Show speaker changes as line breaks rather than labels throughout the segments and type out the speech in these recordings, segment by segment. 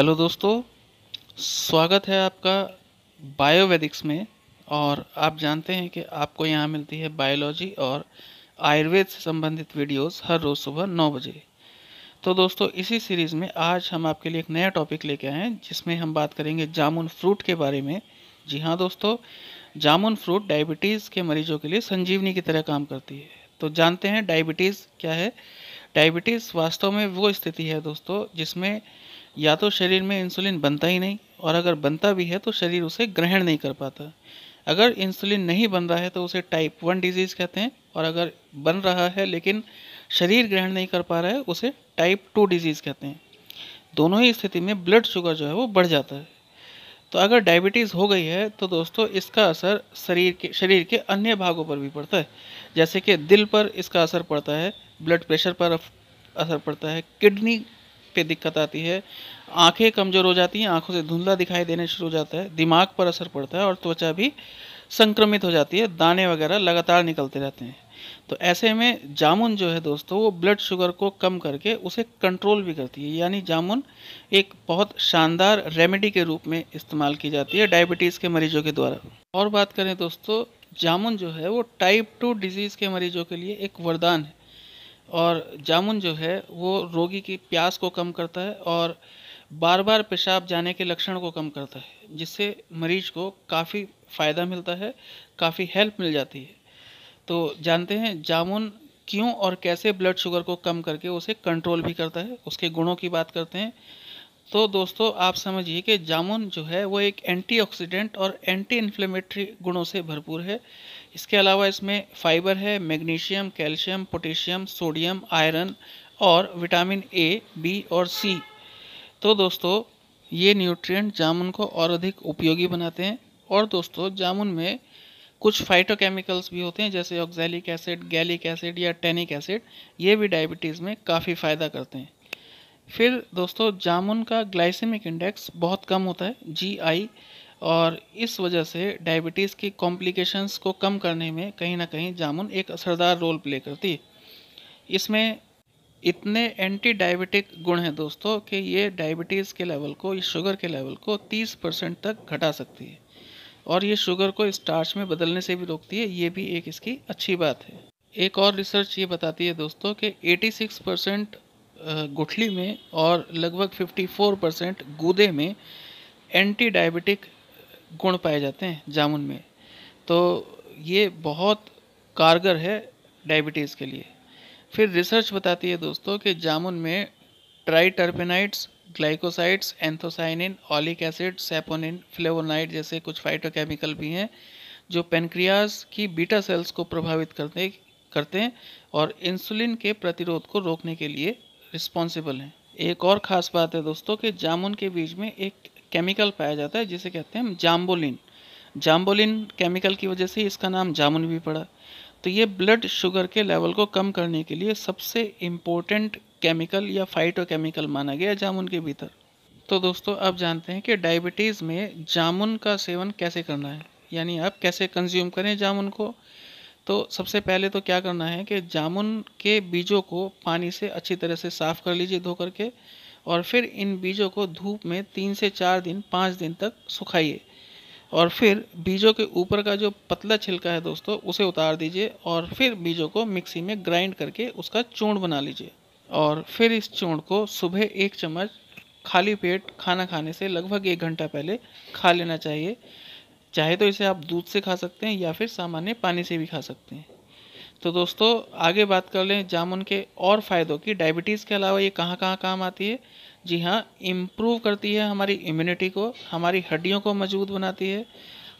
Hello दोस्तों, स्वागत है आपका बायोवेदिक्स में। और आप जानते हैं कि आपको यहाँ मिलती है बायोलॉजी और आयुर्वेद से संबंधित वीडियोस हर रोज़ सुबह 9 बजे। तो दोस्तों, इसी सीरीज़ में आज हम आपके लिए एक नया टॉपिक लेके आए हैं जिसमें हम बात करेंगे जामुन फ्रूट के बारे में। जी हाँ दोस्तों, जामुन फ्रूट डायबिटीज़ के मरीजों के लिए संजीवनी की तरह काम करती है। तो जानते हैं डायबिटीज़ क्या है। डायबिटीज़ वास्तव में वो स्थिति है दोस्तों जिसमें या तो शरीर में इंसुलिन बनता ही नहीं, और अगर बनता भी है तो शरीर उसे ग्रहण नहीं कर पाता। अगर इंसुलिन नहीं बन रहा है तो उसे टाइप 1 डिजीज़ कहते हैं, और अगर बन रहा है लेकिन शरीर ग्रहण नहीं कर पा रहा है उसे टाइप 2 डिजीज़ कहते हैं। दोनों ही स्थिति में ब्लड शुगर जो है वो बढ़ जाता है। तो अगर डायबिटीज़ हो गई है तो दोस्तों इसका असर शरीर के अन्य भागों पर भी पड़ता है। जैसे कि दिल पर इसका असर पड़ता है, ब्लड प्रेशर पर असर पड़ता है, किडनी पे दिक्कत आती है, आंखें कमज़ोर हो जाती हैं, आंखों से धुंधला दिखाई देने शुरू हो जाता है, दिमाग पर असर पड़ता है और त्वचा भी संक्रमित हो जाती है, दाने वगैरह लगातार निकलते रहते हैं। तो ऐसे में जामुन जो है दोस्तों वो ब्लड शुगर को कम करके उसे कंट्रोल भी करती है। यानी जामुन एक बहुत शानदार रेमेडी के रूप में इस्तेमाल की जाती है डायबिटीज़ के मरीजों के द्वारा। और बात करें दोस्तों, जामुन जो है वो टाइप 2 डिजीज़ के मरीजों के लिए एक वरदान है। और जामुन जो है वो रोगी की प्यास को कम करता है और बार बार पेशाब जाने के लक्षण को कम करता है, जिससे मरीज को काफ़ी फ़ायदा मिलता है, काफ़ी हेल्प मिल जाती है। तो जानते हैं जामुन क्यों और कैसे ब्लड शुगर को कम करके उसे कंट्रोल भी करता है। उसके गुणों की बात करते हैं। तो दोस्तों आप समझिए कि जामुन जो है वो एक एंटीऑक्सीडेंट और एंटी इन्फ्लेमेटरी गुणों से भरपूर है। इसके अलावा इसमें फाइबर है, magnesium, calcium, potassium, sodium, iron और विटामिन ए, बी और सी। तो दोस्तों ये न्यूट्रिएंट जामुन को और अधिक उपयोगी बनाते हैं। और दोस्तों जामुन में कुछ फाइटोकेमिकल्स भी होते हैं जैसे ऑक्सैलिक एसिड, गैलिक एसिड या टेनिक एसिड। ये भी डायबिटीज़ में काफ़ी फ़ायदा करते हैं। फिर दोस्तों जामुन का ग्लाइसेमिक इंडेक्स बहुत कम होता है, GI, और इस वजह से डायबिटीज़ की कॉम्प्लिकेशंस को कम करने में कहीं ना कहीं जामुन एक असरदार रोल प्ले करती है। इसमें इतने एंटी डायबिटिक गुण हैं दोस्तों कि ये डायबिटीज़ के लेवल को, ये शुगर के लेवल को 30% तक घटा सकती है, और ये शुगर को स्टार्च में बदलने से भी रोकती है। ये भी एक इसकी अच्छी बात है। एक और रिसर्च ये बताती है दोस्तों कि 86% गुठली में और लगभग 54% गूदे में एंटी डायबिटिक गुण पाए जाते हैं जामुन में। तो ये बहुत कारगर है डायबिटीज़ के लिए। फिर रिसर्च बताती है दोस्तों कि जामुन में triterpenoids, glycosides, anthocyanin, oleic acid, saponin, flavonoid जैसे कुछ फाइटोकेमिकल भी हैं जो पेनक्रियाज की बीटा सेल्स को प्रभावित करते हैं और इंसुलिन के प्रतिरोध को रोकने के लिए रिस्पॉन्सिबल हैं। एक और ख़ास बात है दोस्तों कि जामुन के बीज में एक केमिकल पाया जाता है जिसे कहते हैं जाम्बोलिन। जाम्बोलिन केमिकल की वजह से इसका नाम जामुन भी पड़ा। तो ये ब्लड शुगर के लेवल को कम करने के लिए सबसे इम्पोर्टेंट केमिकल या फाइटोकेमिकल माना गया जामुन के भीतर। तो दोस्तों आप जानते हैं कि डायबिटीज़ में जामुन का सेवन कैसे करना है, यानी आप कैसे कंज्यूम करें जामुन को। तो सबसे पहले तो क्या करना है कि जामुन के बीजों को पानी से अच्छी तरह से साफ़ कर लीजिए धो करके, और फिर इन बीजों को धूप में 3 से 4 दिन, 5 दिन तक सुखाइए। और फिर बीजों के ऊपर का जो पतला छिलका है दोस्तों उसे उतार दीजिए, और फिर बीजों को मिक्सी में ग्राइंड करके उसका चूर्ण बना लीजिए। और फिर इस चूर्ण को सुबह 1 चम्मच खाली पेट खाना खाने से लगभग 1 घंटा पहले खा लेना चाहिए। चाहे तो इसे आप दूध से खा सकते हैं या फिर सामान्य पानी से भी खा सकते हैं। तो दोस्तों आगे बात कर लें जामुन के और फ़ायदों की। डायबिटीज़ के अलावा ये कहाँ कहाँ काम आती है। जी हाँ, इम्प्रूव करती है हमारी इम्यूनिटी को, हमारी हड्डियों को मजबूत बनाती है,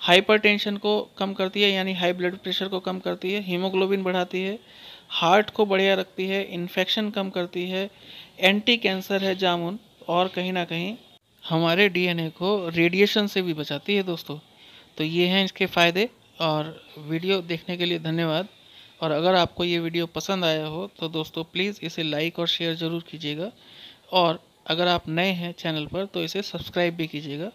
हाइपरटेंशन को कम करती है यानी हाई ब्लड प्रेशर को कम करती है, हीमोग्लोबिन बढ़ाती है, हार्ट को बढ़िया रखती है, इन्फेक्शन कम करती है, एंटी कैंसर है जामुन, और कहीं ना कहीं हमारे DNA को रेडिएशन से भी बचाती है दोस्तों। तो ये हैं इसके फ़ायदे। और वीडियो देखने के लिए धन्यवाद। और अगर आपको ये वीडियो पसंद आया हो तो दोस्तों प्लीज़ इसे लाइक और शेयर ज़रूर कीजिएगा, और अगर आप नए हैं चैनल पर तो इसे सब्सक्राइब भी कीजिएगा।